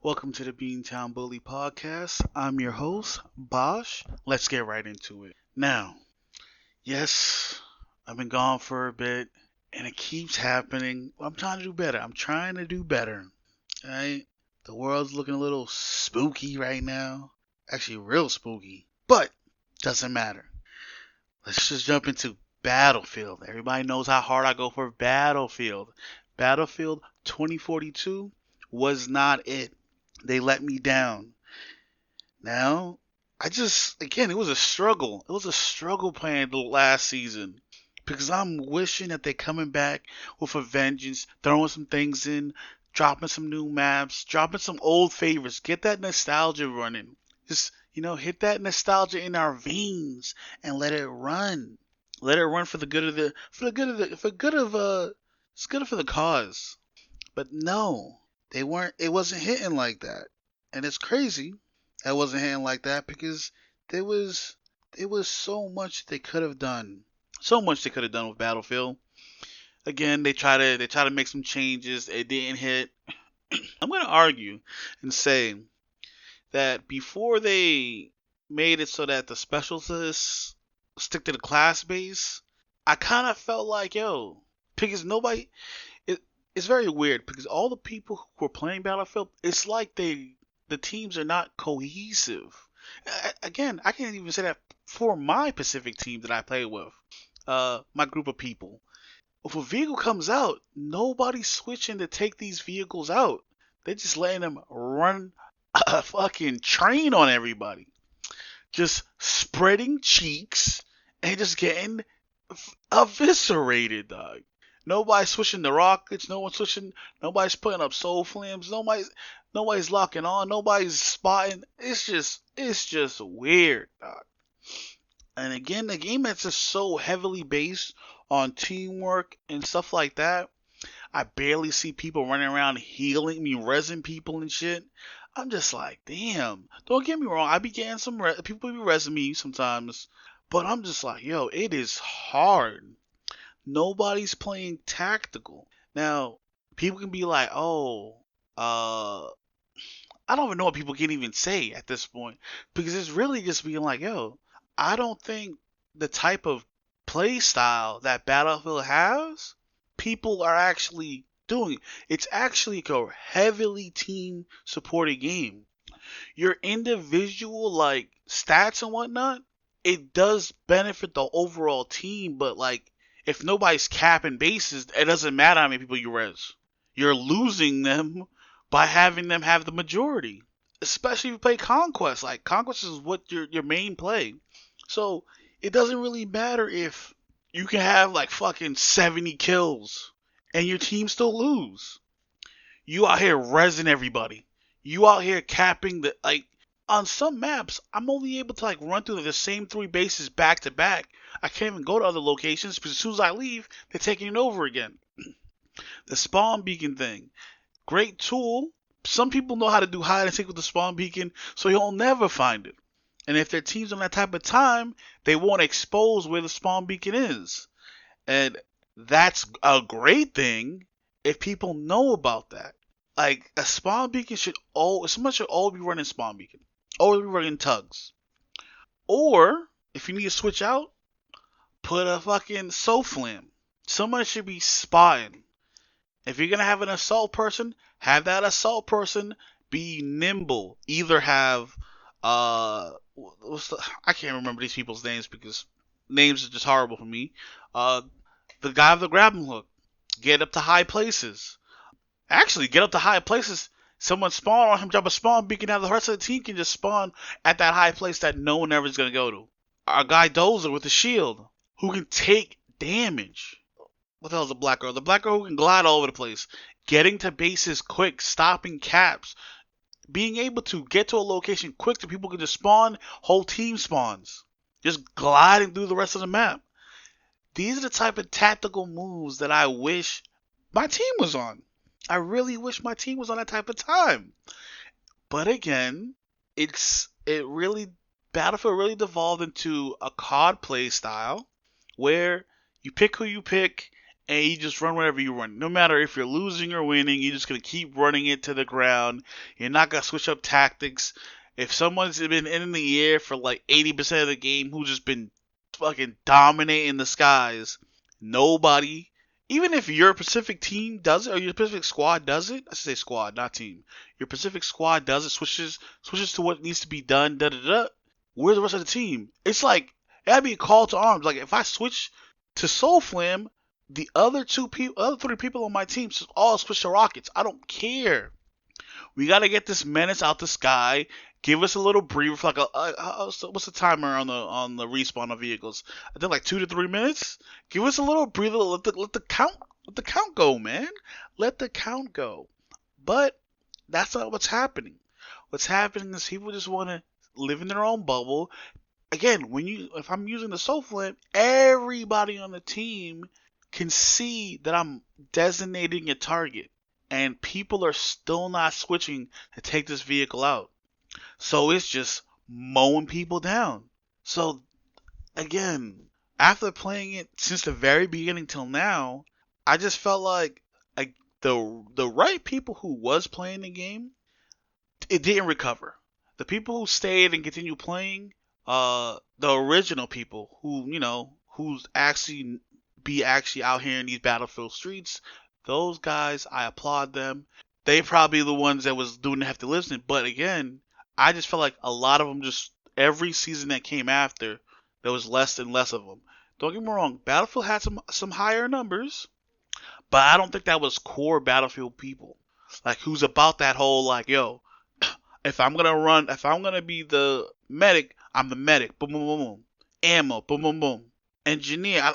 Welcome to the Beantown Bully podcast. I'm your host, Bosh. Let's get right into it. Now, yes, I've been gone for a bit and it keeps happening. I'm trying to do better. I'm trying to do better. Alright? The world's looking a little spooky right now. Actually, real spooky. But, doesn't matter. Let's just jump into Battlefield. Everybody knows how hard I go for Battlefield. Battlefield 2042 was not it. They let me down. Now, again, it was a struggle. It was a struggle playing the last season because I'm wishing that they're coming back with a vengeance, throwing some things in, dropping some new maps, dropping some old favorites, get that nostalgia running. Just, hit that nostalgia in our veins and let it run. Let it run for the good of it's good for the cause. But no, it wasn't hitting like that. And it's crazy that it wasn't hitting like that because there was there was so much they could have done. So much they could have done with Battlefield. Again, they try to make some changes. It didn't hit. I'm gonna argue and say that before they made it so that the specialists stick to the class base, I kind of felt like, because it, it's very weird because all the people who are playing Battlefield, it's like the teams are not cohesive. Again, I can't even say that for my Pacific team that I play with, my group of people. If a vehicle comes out, nobody's switching to take these vehicles out. They're just letting them run a fucking train on everybody, just spreading cheeks and just getting eviscerated, dog. Nobody's switching the rockets. No one's switching. Nobody's putting up soul flames. Nobody's locking on. Nobody's spotting. It's just weird, dog. And again, the game that's just so heavily based on teamwork and stuff like that. I barely see people running around healing me, resin people and shit. I'm just like, damn. Don't get me wrong. I be getting people be resin me sometimes, but I'm just like, it is hard. Nobody's playing tactical. Now, people can be like, oh, I don't even know what people can even say at this point because it's really just being like, I don't think the type of play style that Battlefield has, people are actually doing. It's actually a heavily team supported game. Your individual like stats and whatnot, it does benefit the overall team, but like if nobody's capping bases, it doesn't matter how many people you res. You're losing them by having them have the majority. Especially if you play Conquest. Like Conquest is what your main play. So it doesn't really matter if you can have like fucking 70 kills and your team still lose. You out here resin everybody. You out here capping the like on some maps. I'm only able to like run through the same three bases back to back. I can't even go to other locations because as soon as I leave, they're taking it over again. The spawn beacon thing, great tool. Some people know how to do hide and seek with the spawn beacon, so you'll never find it. And if their team's on that type of time, they won't expose where the spawn beacon is. And that's a great thing if people know about that. Like a spawn beacon someone should always be running spawn beacon. Always be running tugs. Or if you need to switch out, put a fucking soul flame. Someone should be spotting. If you're gonna have an assault person, have that assault person be nimble. Either have I can't remember these people's names because names are just horrible for me. Uh, the guy with the grappling hook, get up to high places. Actually, get up to high places. Someone spawn on him, drop a spawn beacon. Now the rest of the team can just spawn at that high place that no one ever is gonna go to. Our guy Dozer with the shield, who can take damage. What the hell is the black girl? The black girl who can glide all over the place. Getting to bases quick, stopping caps. Being able to get to a location quick so people can just spawn, whole team spawns. Just gliding through the rest of the map. These are the type of tactical moves that I wish my team was on. I really wish my team was on that type of time. But again, Battlefield really devolved into a COD play style where you pick who you pick and you just run whatever you run. No matter if you're losing or winning, you're just gonna keep running it to the ground. You're not gonna switch up tactics. If someone's been in the air for like 80% of the game, who's just been fucking dominating the skies, nobody, even if your Pacific team does it or your Pacific squad does it, I should say squad, not team. Your Pacific squad does it, switches to what needs to be done. Da da da. Where's the rest of the team? It's like that'd be a call to arms. Like if I switch to Soul Flame, the other three people on my team should all switch to Rockets. I don't care. We gotta get this menace out the sky. Give us a little breather for like what's the timer on the respawn of vehicles? I think like 2 to 3 minutes. Give us a little breather. Let the count go, man. Let the count go. But that's not what's happening. What's happening is people just want to live in their own bubble. Again, if I'm using the soul flame, everybody on the team can see that I'm designating a target, and people are still not switching to take this vehicle out. So it's just mowing people down. So again, after playing it since the very beginning till now, I just felt like the right people who was playing the game, it didn't recover. The people who stayed and continued playing, the original people who who's actually out here in these battlefield streets, those guys, I applaud them. They probably the ones that was doing the hefty lifting. But again, I just felt like a lot of them just every season that came after, there was less and less of them. Don't get me wrong, Battlefield had some higher numbers, but I don't think that was core Battlefield people. Like who's about that whole like, yo, if I'm gonna be the medic, I'm the medic. Boom, boom, boom, boom. Ammo. Boom, boom, boom. Engineer.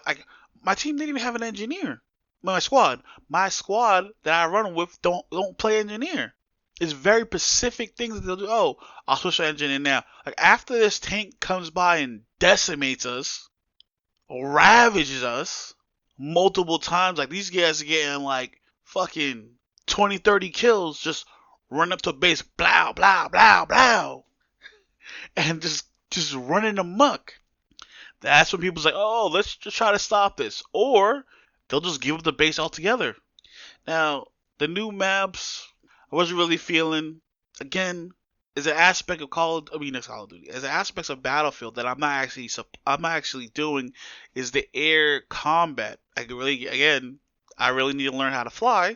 My team didn't even have an engineer. My squad that I run with don't play engineer. It's very specific things that they'll do. Oh, I'll switch to engineer now. Like after this tank comes by and decimates us, ravages us multiple times. Like these guys are getting like fucking 20, 30 kills just run up to base, blah, blah, blah, blah, and just running amok. That's when people's like, oh, let's just try to stop this. Or they'll just give up the base altogether. Now, the new maps, I wasn't really feeling. Again, is an aspect of it's Call of Duty. As an aspects of Battlefield that I'm not actually doing is the air combat. I really need to learn how to fly.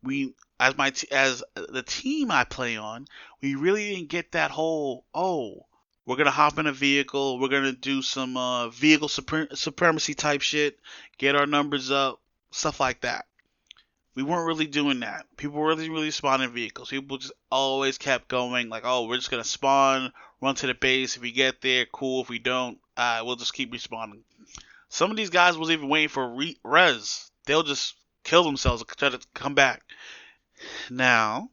We as the team I play on, we really didn't get that whole we're gonna hop in a vehicle, we're gonna do some vehicle supremacy type shit, get our numbers up, stuff like that. We weren't really doing that. People were really spawning vehicles. People just always kept going like, oh, we're just gonna spawn, run to the base. If we get there, cool. If we don't, we'll just keep respawning. Some of these guys was even waiting for res. They'll just kill themselves and try to come back. Now,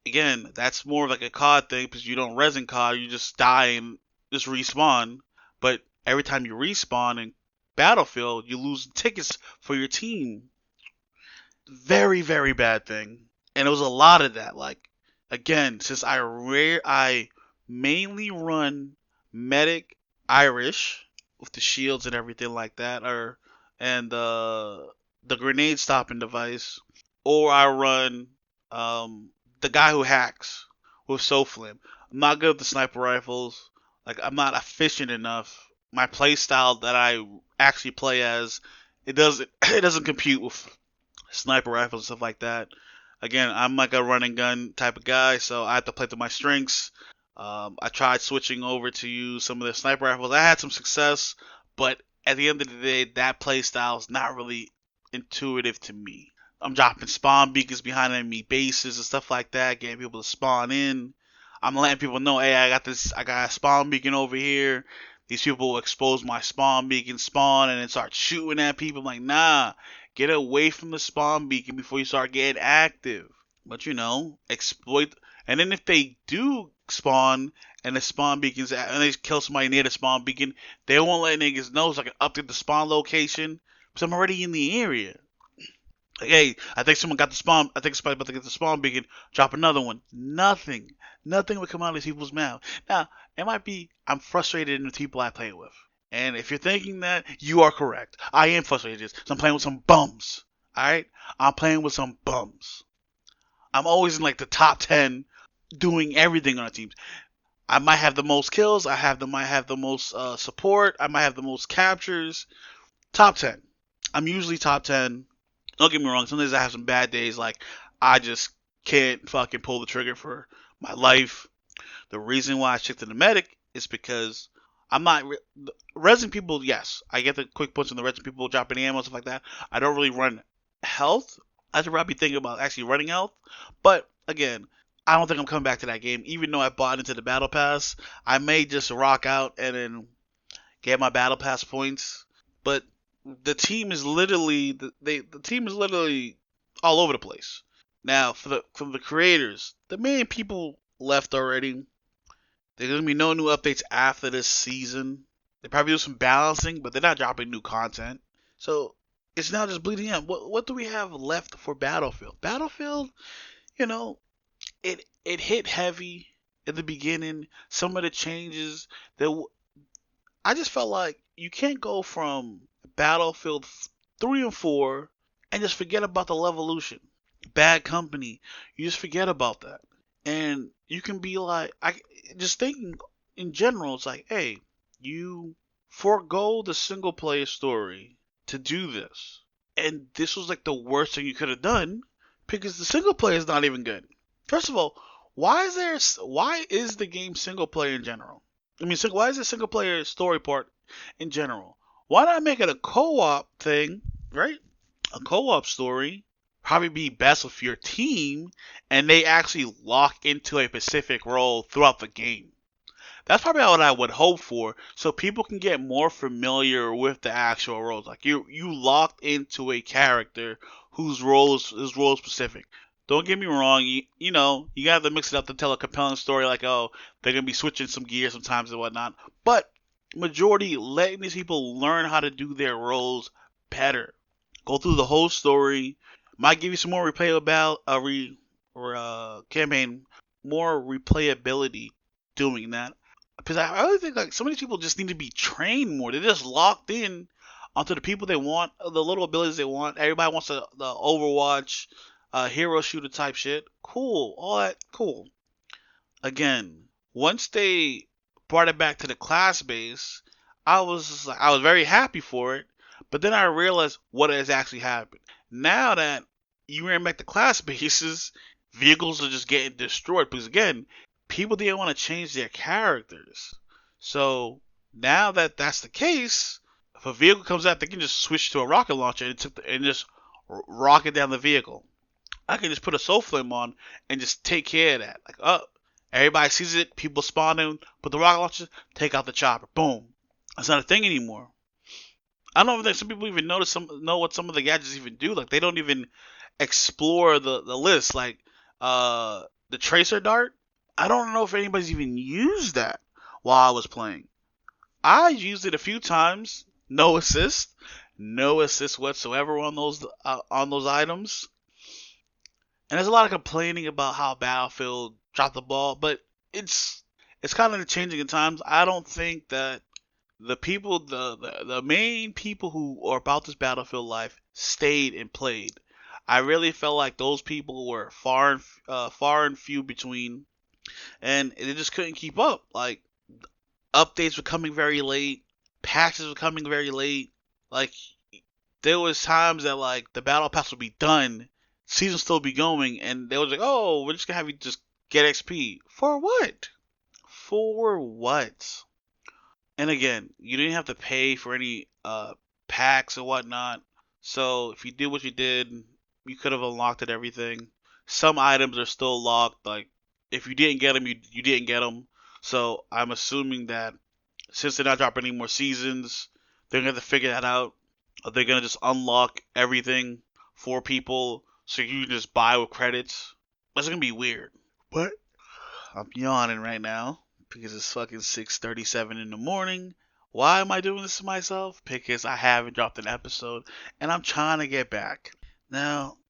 again, that's more of like a COD thing because you don't res in COD, you just die and just respawn. But every time you respawn in Battlefield, you lose tickets for your team. Very, very bad thing. And it was a lot of that. Like, again, since I mainly run Medic Irish with the shields and everything like that, and the grenade stopping device, or I run the guy who hacks with Soflim. I'm not good with the sniper rifles. Like I'm not efficient enough. My play style that I actually play as it doesn't compute with sniper rifles and stuff like that. Again, I'm like a run and gun type of guy, so I have to play to my strengths. I tried switching over to use some of the sniper rifles. I had some success, but at the end of the day, that play style is not really intuitive to me. I'm dropping spawn beacons behind enemy bases and stuff like that, getting people to spawn in. I'm letting people know, hey, I got a spawn beacon over here. These people will expose my spawn beacon, spawn, and then start shooting at people. I'm like, nah, get away from the spawn beacon before you start getting active. But exploit. And then if they do spawn and the spawn beacons and they kill somebody near the spawn beacon, they won't let niggas know so I can update the spawn location because I'm already in the area. Like, hey, I think someone got the spawn. I think somebody's about to get the spawn beacon. Drop another one. Nothing would come out of these people's mouth. Now, it might be I'm frustrated in the people I play with. And if you're thinking that, you are correct. I am frustrated. So I'm playing with some bums. Alright? I'm playing with some bums. I'm always in like the top 10 doing everything on a team. I might have the most kills. Might have the most support. I might have the most captures. Top 10. I'm usually top 10. Don't get me wrong. Sometimes I have some bad days. Like I just can't fucking pull the trigger for my life. The reason why I stick to the medic is because I'm not resing people. Yes, I get the quick punch on the resing people, dropping ammo, stuff like that. I don't really run health. I should probably be thinking about actually running health. But again, I don't think I'm coming back to that game. Even though I bought into the battle pass, I may just rock out and then get my battle pass points. But the team is literally the team is literally all over the place. Now from the creators, the main people left already. There's gonna be no new updates after this season. They probably do some balancing, but they're not dropping new content. So it's now just bleeding out. What do we have left for Battlefield? Battlefield, you know, it hit heavy at the beginning. Some of the changes that I just felt like you can't go from Battlefield 3 and 4 and just forget about the Levolution. Bad Company. You just forget about that. And you can be like, I just thinking in general, it's like, hey, you forego the single player story to do this. And this was like the worst thing you could have done because the single player is not even good. First of all, why is the game single player in general? I mean, why is the single player story part in general? Why not make it a co-op thing, right? A co-op story probably be best with your team and they actually lock into a specific role throughout the game. That's probably what I would hope for, so people can get more familiar with the actual roles. Like you locked into a character whose role is specific. Don't get me wrong, you know, you got to mix it up to tell a compelling story like, oh, they're going to be switching some gears sometimes and whatnot. But majority letting these people learn how to do their roles better. Go through the whole story. Might give you some more campaign, more replayability doing that. Because I really think like some of these people just need to be trained more. They're just locked in onto the people they want, the little abilities they want. Everybody wants the Overwatch, hero shooter type shit. Cool, all that cool. Again, once they brought it back to the class base, I was very happy for it. But then I realized what has actually happened. Now that you ran back to class bases, vehicles are just getting destroyed because again, people didn't want to change their characters. So now that that's the case, if a vehicle comes out, they can just switch to a rocket launcher and just rocket down the vehicle. I can just put a soul flame on and just take care of that. Like, oh, everybody sees it, people spawning, put the rocket launcher, take out the chopper, boom. It's not a thing anymore. I don't think some people even know what some of the gadgets even do. Like they don't even explore the list. Like the tracer dart. I don't know if anybody's even used that while I was playing. I used it a few times. No assist whatsoever on those items. And there's a lot of complaining about how Battlefield dropped the ball, but it's kind of changing in times. I don't think that the main people who are about this Battlefield life stayed and played. I really felt like those people were far and few between, and they just couldn't keep up. Like updates were coming very late, patches were coming very late. Like there was times that like the battle pass would be done, season still be going, and they was like, oh, we're just gonna have you just get XP for what? For what? And again, you didn't have to pay for any packs or whatnot. So if you did what you did, you could have unlocked it everything. Some items are still locked. Like if you didn't get them, you didn't get them. So I'm assuming that since they're not dropping any more seasons, they're gonna have to figure that out. Are they gonna just unlock everything for people so you can just buy with credits? That's gonna be weird. But I'm yawning right now because it's fucking 6:37 in the morning. Why am I doing this to myself? Because I haven't dropped an episode and I'm trying to get back. Now,